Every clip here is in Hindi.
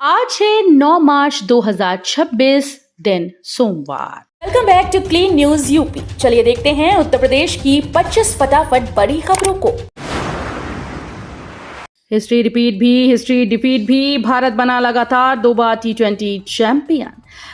आज है 9 मार्च 2026 दिन सोमवार। Welcome back to clean news UP. चलिए देखते हैं उत्तर प्रदेश की 25 फटाफट बड़ी खबरों को। हिस्ट्री डिफीट भी, भारत बना लगातार 2 बार T20 champion.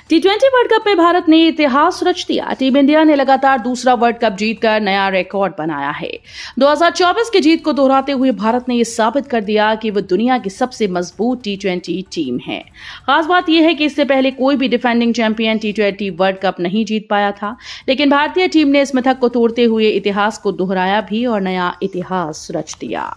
T20 world cup में भारत ने इतिहास रच दिया। टीम इंडिया ने लगातार दूसरा वर्ल्ड कप जीतकर नया रिकॉर्ड बनाया है। 2024 की जीत को दोहराते हुए भारत ने यह साबित कर दिया कि वो दुनिया की सबसे मजबूत T20 टीम है। खास बात यह है कि इससे पहले कोई भी defending champion T20 world cup नहीं जीत पाया था, लेकिन भारतीय टीम ने इस मिथक को तोड़ते हुए इतिहास को दोहराया भी और नया इतिहास रच दिया।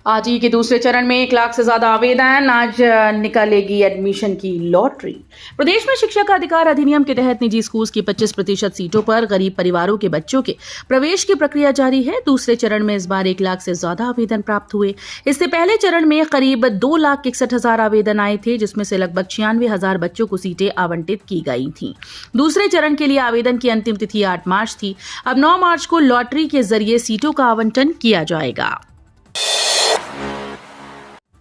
आज ही के दूसरे चरण में 1 लाख से ज्यादा आवेदन। आज निकालेगी एडमिशन की लॉटरी। प्रदेश में शिक्षा का अधिकार अधिनियम के तहत निजी स्कूल की 25% सीटों पर गरीब परिवारों के बच्चों के प्रवेश की प्रक्रिया जारी है। दूसरे चरण में इस बार 1 लाख से ज्यादा आवेदन प्राप्त हुए। इससे पहले चरण में करीब 2,61,000 आवेदन आए थे, जिसमें से लगभग 96,000 बच्चों को सीटें आवंटित की गई थी। दूसरे चरण के लिए आवेदन की अंतिम तिथि 8 मार्च थी। अब 9 मार्च को लॉटरी के जरिए सीटों का आवंटन किया जाएगा।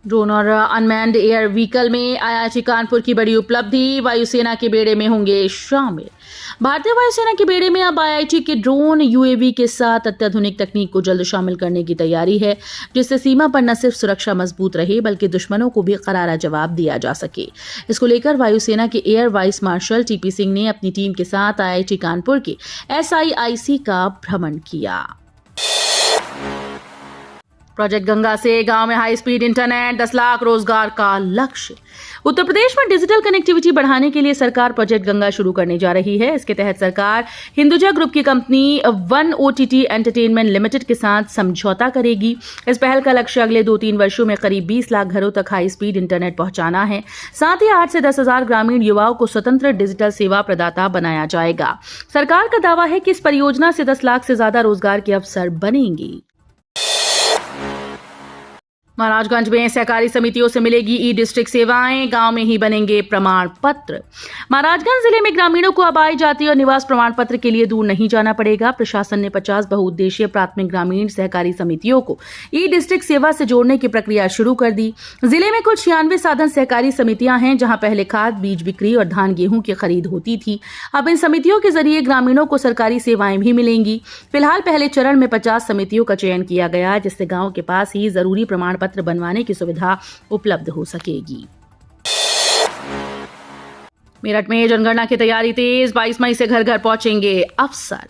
ड्रोन और अनमैन्ड एयर व्हीकल में IIT कानपुर की बड़ी उपलब्धि। वायुसेना के बेड़े में होंगे शामिल। भारतीय वायुसेना के बेड़े में अब IIT के ड्रोन UAV के साथ अत्याधुनिक तकनीक को जल्द शामिल करने की तैयारी है, जिससे सीमा पर न सिर्फ सुरक्षा मजबूत रहे बल्कि दुश्मनों को भी करारा जवाब दिया जा सके। इसको लेकर वायुसेना के air vice marshal TP Singh ने अपनी टीम के साथ IIT कानपुर के SIIC का भ्रमण किया। प्रोजेक्ट गंगा से गांव में हाई स्पीड इंटरनेट, 10 लाख रोजगार का लक्ष्य। उत्तर प्रदेश में डिजिटल कनेक्टिविटी बढ़ाने के लिए सरकार प्रोजेक्ट गंगा शुरू करने जा रही है। इसके तहत सरकार हिंदुजा ग्रुप की company one OTT entertainment limited के साथ समझौता करेगी। इस पहल का लक्ष्य अगले 2-3 वर्षों में करीब 20 लाख घरों तक हाई स्पीड इंटरनेट पहुंचाना है। साथ ही 8 से 10,000 ग्रामीण युवाओं को स्वतंत्र डिजिटल सेवा प्रदाता बनाया जाएगा। सरकार का दावा है कि इस परियोजना से 10 लाख से ज्यादा रोजगार के अवसर बनेंगे। महाराजगंज में सहकारी समितियों से मिलेगी ई-डिस्ट्रिक्ट सेवाएं, गांव में ही बनेंगे प्रमाण पत्र। महाराजगंज जिले में ग्रामीणों को अब आय जाति और निवास प्रमाण पत्र के लिए दूर नहीं जाना पड़ेगा। प्रशासन ने 50 बहुउद्देशीय प्राथमिक ग्रामीण सहकारी समितियों को ई-डिस्ट्रिक्ट सेवा से जोड़ने की प्रक्रिया शुरू कर दी। जिले में कुल 96 साधन सहकारी समितियां हैं, जहां पहले खाद, बीज बिक्री और धान गेहूं की खरीद होती थी। अब इन समितियों के जरिए ग्रामीणों को सरकारी सेवाएं भी मिलेंगी। फिलहाल पहले चरण में 50 समितियों का चयन किया गया, जिससे गांव के पास ही जरूरी प्रमाण पत्र बनवाने की सुविधा उपलब्ध हो सकेगी। मेरठ में जनगणना की तैयारी तेज। 22 मई से घर घर पहुंचेंगे अफसर।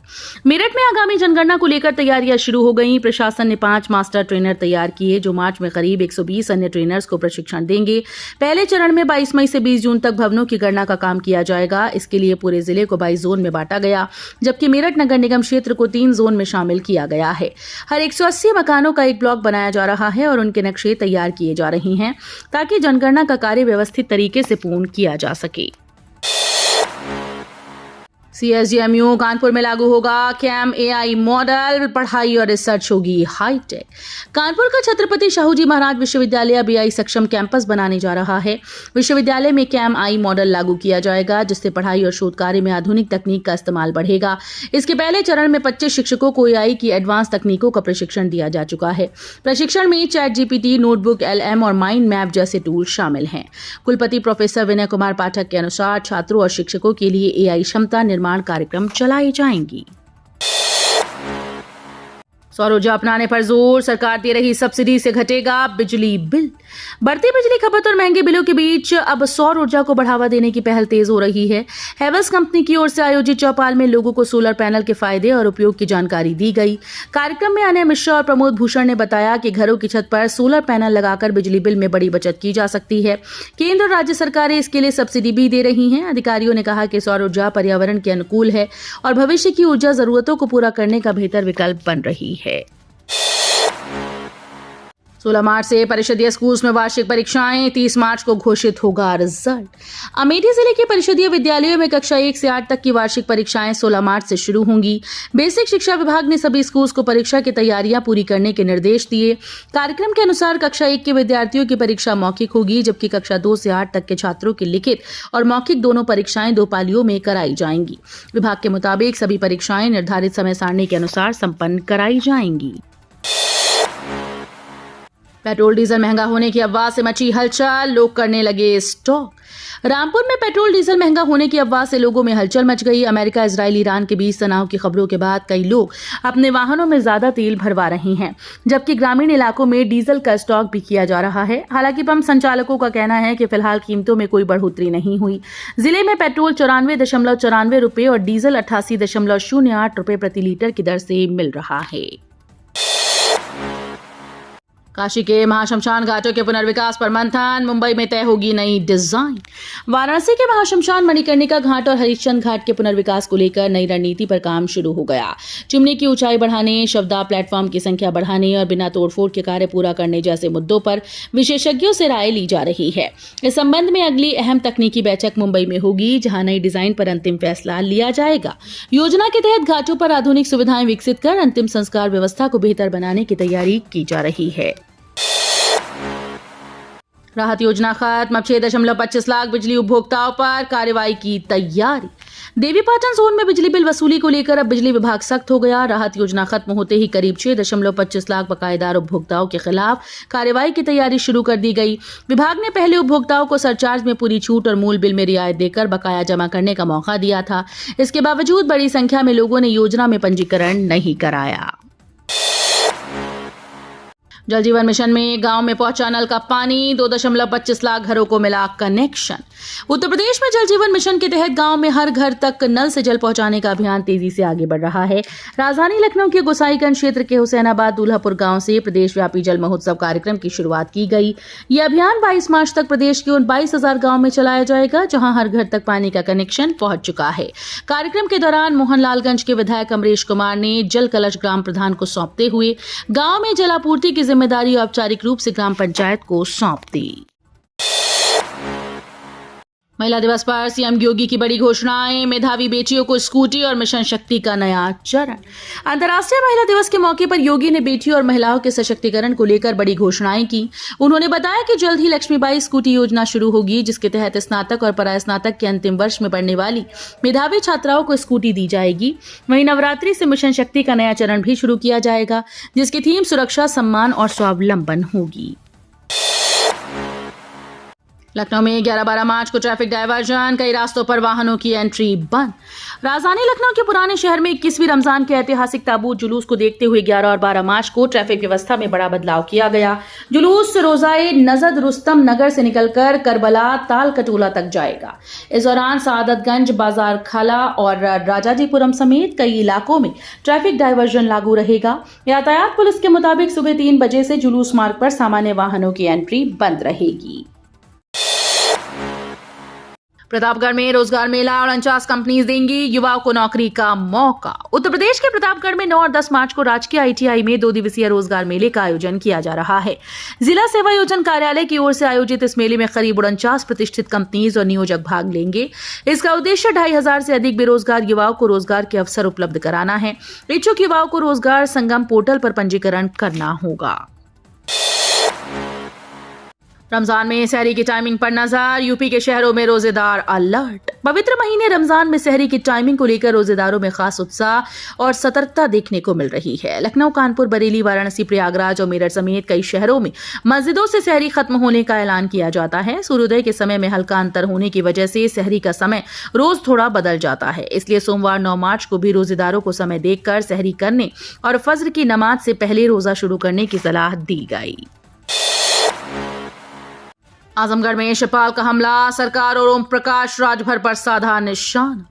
मेरठ में आगामी जनगणना को लेकर तैयारियां शुरू हो गई। प्रशासन ने 5 मास्टर ट्रेनर तैयार किए, जो मार्च में करीब 120 अन्य ट्रेनर्स को प्रशिक्षण देंगे। पहले चरण में 22 मई से 20 जून तक भवनों की गणना का काम किया जाएगा। इसके लिए पूरे जिले को 22 जोन में बांटा गया, जबकि मेरठ नगर निगम क्षेत्र को 3 जोन में शामिल किया गया है। हर 180 मकानों का एक ब्लॉक बनाया जा रहा है और उनके नक्शे तैयार किए जा रहे हैं, ताकि जनगणना का कार्य व्यवस्थित तरीके से पूर्ण किया जा सके। CSDMU कानपुर में लागू होगा CAM AI मॉडल। पढ़ाई और रिसर्च होगी हाईटेक। कानपुर का छत्रपति शाहूजी महाराज विश्वविद्यालय BI सक्षम कैंपस बनाने जा रहा है। विश्वविद्यालय में CAM AI मॉडल लागू किया जाएगा, जिससे पढ़ाई और शोध कार्य में आधुनिक तकनीक का इस्तेमाल बढ़ेगा। इसके पहले चरण में 25 शिक्षकों को AI की एडवांस तकनीकों का प्रशिक्षण दिया जा चुका है। प्रशिक्षण में ChatGPT, नोटबुक, LM और माइंड मैप जैसे टूल शामिल हैं। कुलपति प्रोफेसर विनय कुमार पाठक के अनुसार छात्रों और शिक्षकों के लिए AI क्षमता निर्माण कार्यक्रम चलाई जाएंगी। सौर ऊर्जा अपनाने पर जोर। सरकार दे रही सब्सिडी से घटेगा बिजली बिल। बढ़ती बिजली खपत और महंगे बिलों के बीच अब सौर ऊर्जा को बढ़ावा देने की पहल तेज हो रही है। हेवल्स कंपनी की ओर से आयोजित चौपाल में लोगों को सोलर पैनल के फायदे और उपयोग की जानकारी दी गई। कार्यक्रम में अनय मिश्रा और प्रमोद भूषण ने बताया कि घरों की छत पर सोलर पैनल लगाकर बिजली बिल में बड़ी बचत की जा सकती है। केंद्र और राज्य सरकारें इसके लिए सब्सिडी भी दे रही हैं। अधिकारियों ने कहा कि सौर ऊर्जा पर्यावरण के अनुकूल है और भविष्य की ऊर्जा जरूरतों को पूरा करने का बेहतर विकल्प बन रही है। 16 मार्च से परिषदीय स्कूल्स में वार्षिक परीक्षाएं। 30 मार्च को घोषित होगा रिजल्ट। अमेठी जिले के परिषदीय विद्यालयों में कक्षा 1 से 8 तक की वार्षिक परीक्षाएं 16 मार्च से शुरू होंगी। बेसिक शिक्षा विभाग ने सभी स्कूल्स को परीक्षा की तैयारियां पूरी करने के निर्देश दिए। कार्यक्रम के अनुसार कक्षा 1 के विद्यार्थियों की परीक्षा मौखिक होगी, जबकि कक्षा 2 से 8 तक के छात्रों की लिखित और मौखिक दोनों परीक्षाएं 2 पालियों में कराई जाएंगी। विभाग के मुताबिक सभी परीक्षाएं निर्धारित समय सारणी के अनुसार संपन्न कराई जाएंगी। पेट्रोल डीजल महंगा होने की अफवाह से मची हलचल, लोग करने लगे स्टॉक। रामपुर में पेट्रोल डीजल महंगा होने की अफवाह से लोगों में हलचल मच गई। अमेरिका, इजराइल, ईरान के बीच तनाव की खबरों के बाद कई लोग अपने वाहनों में ज्यादा तेल भरवा रहे हैं, जबकि ग्रामीण इलाकों में डीजल का स्टॉक भी किया जा रहा है। हालांकि पंप संचालकों का कहना है कि फिलहाल कीमतों में कोई बढ़ोतरी नहीं हुई। जिले में पेट्रोल 94.94 रुपए और डीजल 88.08 रुपए प्रति लीटर की दर से मिल रहा है। काशी के महाशमशान घाटों के पुनर्विकास पर मंथन, मुंबई में तय होगी नई डिजाइन। वाराणसी के महाशमशान मणिकर्णिका घाट और हरिश्चंद्र घाट के पुनर्विकास को लेकर नई रणनीति पर काम शुरू हो गया। चिमनी की ऊंचाई बढ़ाने, शवदाह प्लेटफॉर्म की संख्या बढ़ाने और बिना तोड़फोड़ के कार्य पूरा करने जैसे मुद्दों पर विशेषज्ञों से राय ली जा रही है। इस संबंध में अगली अहम तकनीकी बैठक मुंबई में होगी, जहां नई डिजाइन पर अंतिम फैसला लिया जाएगा। योजना के तहत घाटों पर आधुनिक सुविधाएं विकसित कर अंतिम संस्कार व्यवस्था को बेहतर बनाने की तैयारी की जा रही है। राहत योजना खत्म, अब 6.25 लाख बिजली उपभोक्ताओं पर कार्रवाई की तैयारी। देवीपाटन जोन में बिजली बिल वसूली को लेकर अब बिजली विभाग सख्त हो गया। राहत योजना खत्म होते ही करीब 6.25 लाख बकायेदार उपभोक्ताओं के खिलाफ कार्रवाई की तैयारी शुरू कर दी गई। विभाग ने पहले उपभोक्ताओं को सरचार्ज में पूरी छूट और मूल बिल में रियायत देकर बकाया जमा करने का मौका दिया था। इसके बावजूद बड़ी संख्या में लोगों ने योजना में पंजीकरण नहीं कराया। जल जीवन मिशन में गांव में पहुंचा नल का पानी, 2.25 लाख घरों को मिला कनेक्शन। उत्तर प्रदेश में जल जीवन मिशन के तहत गांव में हर घर तक नल से जल पहुंचाने का अभियान तेजी से आगे बढ़ रहा है। राजधानी लखनऊ के गोसाईगंज क्षेत्र के हुसैनाबाद दूल्हापुर गांव से प्रदेश व्यापी जल महोत्सव कार्यक्रम की शुरुआत की गई। यह अभियान 22 मार्च तक प्रदेश के उन 22,000 गाँव में चलाया जाएगा, जहाँ हर घर तक पानी का कनेक्शन पहुंच चुका है। कार्यक्रम के दौरान मोहनलालगंज के विधायक अमरीश कुमार ने जल कलश ग्राम प्रधान को सौंपते हुए गाँव में जलापूर्ति की जिम्मेदारी औपचारिक रूप से ग्राम पंचायत को सौंप दी। महिला दिवस पर सीएम योगी की बड़ी घोषणाएं, मेधावी बेटियों को स्कूटी और मिशन शक्ति का नया चरण। अंतर्राष्ट्रीय महिला दिवस के मौके पर योगी ने बेटियों और महिलाओं के सशक्तिकरण को लेकर बड़ी घोषणाएं की। उन्होंने बताया कि जल्द ही लक्ष्मीबाई स्कूटी योजना शुरू होगी, जिसके तहत स्नातक और परास्नातक के अंतिम वर्ष में पढ़ने वाली मेधावी छात्राओं को स्कूटी दी जाएगी। वहीं नवरात्रि से मिशन शक्ति का नया चरण भी शुरू किया जाएगा, जिसकी थीम सुरक्षा, सम्मान और स्वावलंबन होगी। लखनऊ में 11-12 मार्च को ट्रैफिक डायवर्जन, कई रास्तों पर वाहनों की एंट्री बंद। राजधानी लखनऊ के पुराने शहर में 21वीं रमजान के ऐतिहासिक ताबूत जुलूस को देखते हुए 11 और 12 मार्च को ट्रैफिक व्यवस्था में बड़ा बदलाव किया गया। जुलूस रोजाए नजद रुस्तम नगर से निकलकर करबला ताल कटोला तक जाएगा। इस दौरान सादतगंज, बाजार खाला और राजाजीपुरम समेत कई इलाकों में ट्रैफिक डायवर्जन लागू रहेगा। यातायात पुलिस के मुताबिक सुबह 3 बजे से जुलूस मार्ग पर सामान्य वाहनों की एंट्री बंद रहेगी। प्रतापगढ़ में रोजगार मेला और 49 कंपनीज देंगी युवाओं को नौकरी का मौका। उत्तर प्रदेश के प्रतापगढ़ में 9 और 10 मार्च को राजकीय ITI में 2 दिवसीय रोजगार मेले का आयोजन किया जा रहा है। जिला सेवा योजन कार्यालय की ओर से आयोजित इस मेले में करीब 49 प्रतिष्ठित कंपनीज और नियोजक भाग लेंगे। इसका उद्देश्य 2,500 से अधिक बेरोजगार युवाओं को रोजगार के अवसर उपलब्ध कराना है। इच्छुक युवाओं को रोजगार संगम पोर्टल पर पंजीकरण करना होगा। रमजान में सहरी की टाइमिंग पर नजर, यूपी के शहरों में रोजेदार अलर्ट। पवित्र महीने रमजान में सहरी की टाइमिंग को लेकर रोजेदारों में खास उत्साह और सतर्कता देखने को मिल रही है। लखनऊ, कानपुर, बरेली, वाराणसी, प्रयागराज और मेरठ समेत कई शहरों में मस्जिदों से सहरी खत्म होने का ऐलान किया जाता है। सूर्योदय के समय में हल्का अंतर होने की वजह से सहरी का समय रोज थोड़ा बदल जाता है। इसलिए सोमवार 9 मार्च को भी रोजेदारों को समय देखकर सहरी करने और फज्र की नमाज से पहले रोजा शुरू करने की सलाह दी गई। आजमगढ़ में शिवपाल का हमला, सरकार और ओम प्रकाश राजभर पर साधा निशाना।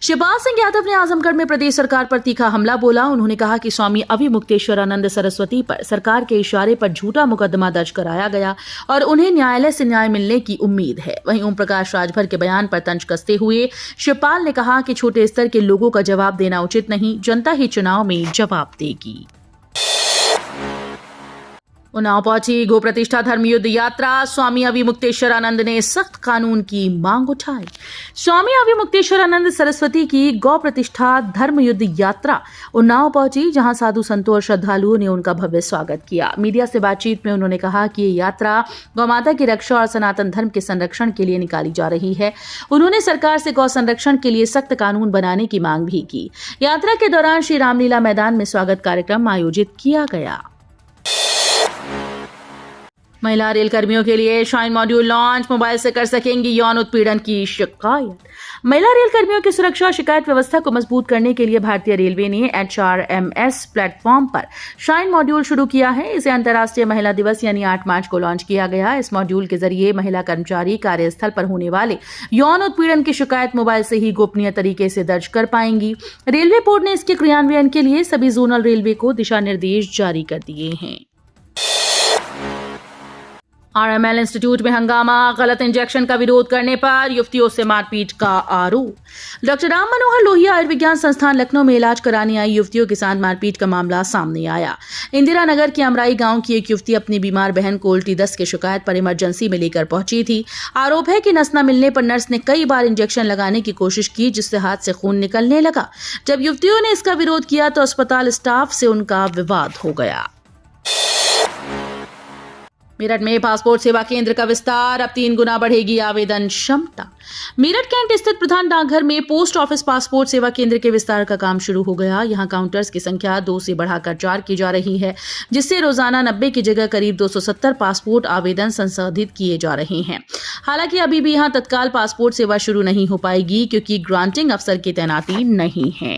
शिवपाल सिंह यादव ने आजमगढ़ में प्रदेश सरकार पर तीखा हमला बोला। उन्होंने कहा कि स्वामी अविमुक्तेश्वरानंद सरस्वती पर सरकार के इशारे पर झूठा मुकदमा दर्ज कराया गया और उन्हें न्यायालय से न्याय मिलने की उम्मीद है। वहीं ओम प्रकाश राजभर के बयान पर तंज कसते हुए शिवपाल ने कहा कि छोटे स्तर के लोगों का जवाब देना उचित नहीं, जनता ही चुनाव में जवाब देगी। उन्नाव पहुंची गो प्रतिष्ठा धर्मयुद्ध यात्रा, स्वामी अविमुक्तेश्वरानंद ने सख्त कानून की मांग उठाई। स्वामी अविमुक्तेश्वरानंद सरस्वती की गौ प्रतिष्ठा धर्मयुद्ध यात्रा उन्नाव पहुंची, जहां साधु संतों और श्रद्धालुओं ने उनका भव्य स्वागत किया। मीडिया से बातचीत में उन्होंने कहा कि ये यात्रा गौ माता की रक्षा और सनातन धर्म के संरक्षण के लिए निकाली जा रही है। उन्होंने सरकार से गौ संरक्षण के लिए सख्त कानून बनाने की मांग भी की। यात्रा के दौरान श्री रामलीला मैदान में स्वागत कार्यक्रम आयोजित किया गया। महिला रेल कर्मियों के लिए शाइन मॉड्यूल लॉन्च, मोबाइल से कर सकेंगी यौन उत्पीड़न की शिकायत। महिला रेल कर्मियों की सुरक्षा शिकायत व्यवस्था को मजबूत करने के लिए भारतीय रेलवे ने HRMS प्लेटफॉर्म पर शाइन मॉड्यूल शुरू किया है। इसे अंतर्राष्ट्रीय महिला दिवस यानी 8 मार्च को लॉन्च किया गया। इस मॉड्यूल के जरिए महिला कर्मचारी कार्यस्थल पर होने वाले यौन उत्पीड़न की शिकायत मोबाइल से ही गोपनीय तरीके से दर्ज कर पाएंगी। रेलवे बोर्ड ने इसके क्रियान्वयन के लिए सभी जोनल रेलवे को दिशा निर्देश जारी कर दिए हैं। RML इंस्टीट्यूट में हंगामा, गलत इंजेक्शन का विरोध करने पर युवतियों से मारपीट का आरोप। डॉक्टर राम मनोहर लोहिया आयुर्विज्ञान संस्थान लखनऊ में इलाज कराने आई युवतियों के साथ मारपीट का मामला सामने आया। इंदिरा नगर के अमराई गांव की एक युवती अपनी बीमार बहन को उल्टी दस्त की शिकायत पर इमरजेंसी में लेकर पहुंची थी। आरोप है कि नस न मिलने पर नर्स ने कई बार इंजेक्शन लगाने की कोशिश की, जिससे हाथ से खून निकलने लगा। जब युवतियों ने इसका विरोध किया तो अस्पताल स्टाफ से उनका विवाद हो गया। मेरठ में पासपोर्ट सेवा केंद्र का विस्तार, अब 3 गुना बढ़ेगी आवेदन क्षमता। मेरठ कैंट स्थित प्रधान डाकघर में पोस्ट ऑफिस पासपोर्ट सेवा केंद्र के विस्तार का काम शुरू हो गया। यहां काउंटर्स की संख्या 2 से बढ़ाकर 4 की जा रही है, जिससे रोजाना 90 की जगह करीब 270 पासपोर्ट आवेदन संसाधित किए जा रहे हैं। हालांकि अभी भी यहां तत्काल पासपोर्ट सेवा शुरू नहीं हो पाएगी, क्योंकि ग्रांटिंग अफसर की तैनाती नहीं है।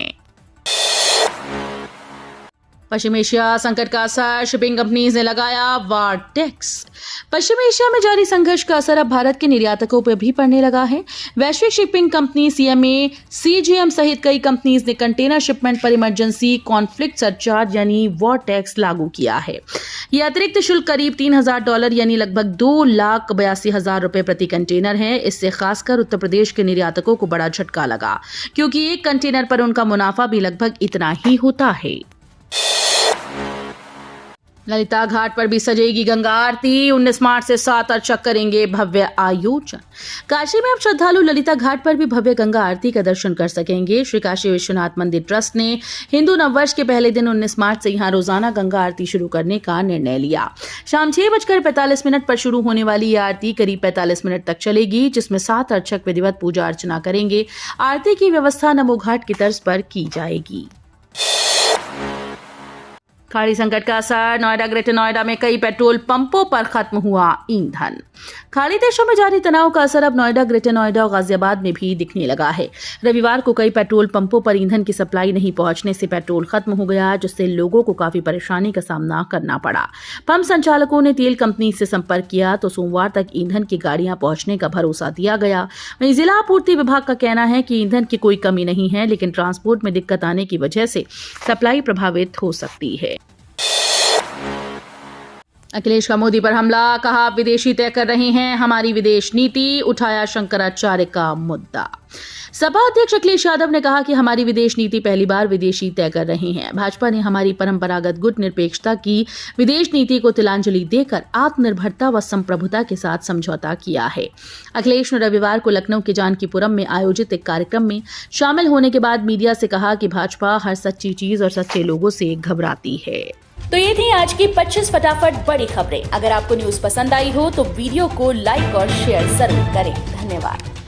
पश्चिम एशिया संकट का असर, शिपिंग कंपनीज ने लगाया वार टैक्स। पश्चिम एशिया में जारी संघर्ष का असर अब भारत के निर्यातकों पर भी पड़ने लगा है। वैश्विक शिपिंग कंपनी CMA, CGM सहित कई कंपनीज ने कंटेनर शिपमेंट पर इमरजेंसी कॉन्फ्लिक्ट सरचार्ज यानी वॉर टैक्स लागू किया है। यह अतिरिक्त शुल्क करीब $3,000 यानी लगभग 2,82,000 रुपए प्रति कंटेनर है। इससे खासकर उत्तर प्रदेश के निर्यातकों को बड़ा झटका लगा, क्योंकि एक कंटेनर पर उनका मुनाफा भी लगभग इतना ही होता है। ललिता घाट पर भी सजेगी गंगा आरती, 19 मार्च से 7 अर्चक करेंगे भव्य आयोजन। काशी में अब श्रद्धालु ललिता घाट पर भी भव्य गंगा आरती का दर्शन कर सकेंगे। श्री काशी विश्वनाथ मंदिर ट्रस्ट ने हिंदू नववर्ष के पहले दिन 19 मार्च से यहां रोजाना गंगा आरती शुरू करने का निर्णय लिया। शाम 6:45 पर शुरू होने वाली यह आरती करीब 45 मिनट तक चलेगी, जिसमें 7 अर्चक विधिवत पूजा अर्चना करेंगे। आरती की व्यवस्था नमो घाट की तर्ज पर की जाएगी। खाड़ी संकट का असर, नोएडा ग्रेटर नोएडा में कई पेट्रोल पंपों पर खत्म हुआ ईंधन। खाड़ी देशों में जारी तनाव का असर अब नोएडा, ग्रेटर नोएडा और गाजियाबाद में भी दिखने लगा है। रविवार को कई पेट्रोल पंपों पर ईंधन की सप्लाई नहीं पहुंचने से पेट्रोल खत्म हो गया, जिससे लोगों को काफी परेशानी का सामना करना पड़ा। पंप संचालकों ने तेल कंपनी से संपर्क किया तो सोमवार तक ईंधन की गाड़ियां पहुंचने का भरोसा दिया गया। वहीं जिला आपूर्ति विभाग का कहना है कि ईंधन की कोई कमी नहीं है, लेकिन ट्रांसपोर्ट में दिक्कत आने की वजह से सप्लाई प्रभावित हो सकती है। अखिलेश का मोदी पर हमला, कहा विदेशी तय कर रहे हैं हमारी विदेश नीति, उठाया शंकराचार्य का मुद्दा। सपा अध्यक्ष अखिलेश यादव ने कहा कि हमारी विदेश नीति पहली बार विदेशी तय कर रहे हैं। भाजपा ने हमारी परंपरागत गुट निरपेक्षता की विदेश नीति को तिलांजलि देकर आत्मनिर्भरता व संप्रभुता के साथ समझौता किया है। अखिलेश ने रविवार को लखनऊ के जानकीपुरम में आयोजित एक कार्यक्रम में शामिल होने के बाद मीडिया से कहा कि भाजपा हर सच्ची चीज और सच्चे लोगों से घबराती है। तो ये थी आज की 25 फटाफट बड़ी खबरें। अगर आपको न्यूज पसंद आई हो तो वीडियो को लाइक और शेयर जरूर करें। धन्यवाद।